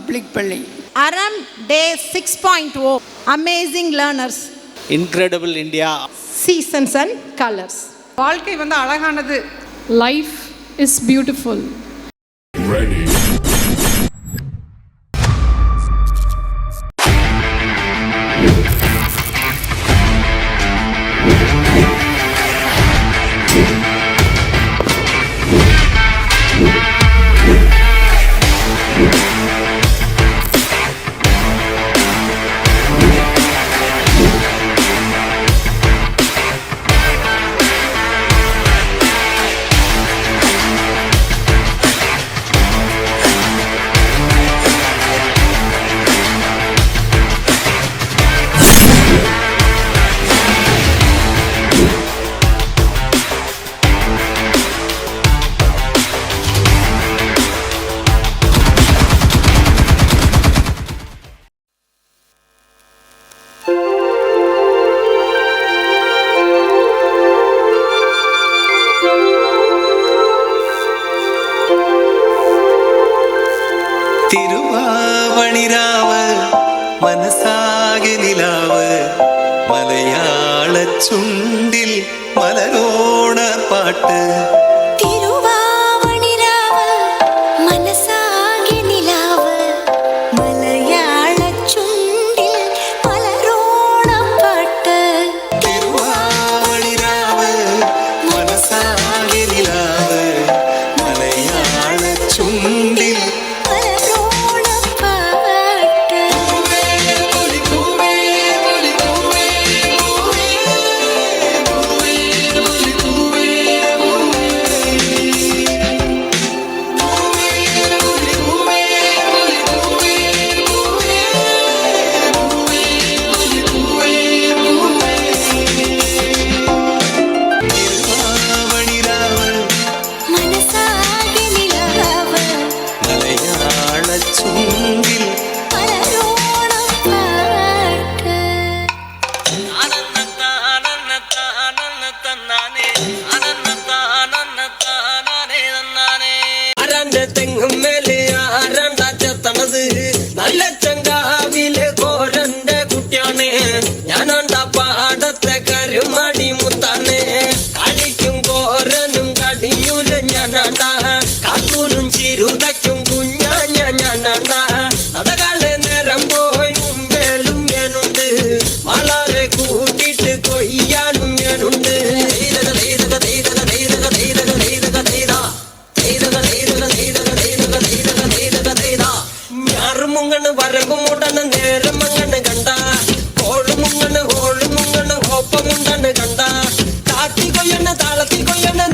Public പള്ളി. Aram Day 6.0 Amazing Learners. Incredible India. Seasons and Colors. வாழ்க்கை அழகானது. Life is beautiful. Ready. തിരുവാവണിരാവ് മനസാകെ നിലാവ് മലയാള ചുണ്ടിൽ മലരോണ പാട്ട്. തിരുവാവണിരാവ് മനസാകെ നിലാവ് മലയാള ചുണ്ടിൽ മലരോണ പാട്ട്. തിരുവാവണിരാവ് മനസാകെ നിലാവ് മലയാള ചുണ്ടിൽ തെങ്ങും മേലെ ആരാണ്ടാച്ചത്തണത് നല്ല ചങ്കാവിലെ കോരന്റെ കുട്ടിയാണ് ഞാനാണ്ടാ പാടത്തെ കരുമടി മുത്താണ് കളിക്കും കോരനും കടിയൂല ഞാനാണ്ടാ കാത്തൂരും ചിരുതയ്ക്കും കുഞ്ഞാഞ്ഞ ഞാനാണ്ടാ അതകളെ നേരം പോയി മുമ്പേലും ഞാനുണ്ട് വളരെ കൂട്ടിട്ട് കൊയ്യാനും ഞാനുണ്ട്. ഞാറുമുങ്ങണ് വരമ്പ് മൂടണ് നേരം അങ്ങനെ കണ്ട കോളുമുങ്ങണ് ഹോളുമുങ്ങണ് ഒപ്പമുണ്ടണ് കണ്ട താത്തി കൊയ്യണ് താളത്തി കൊയ്യണ്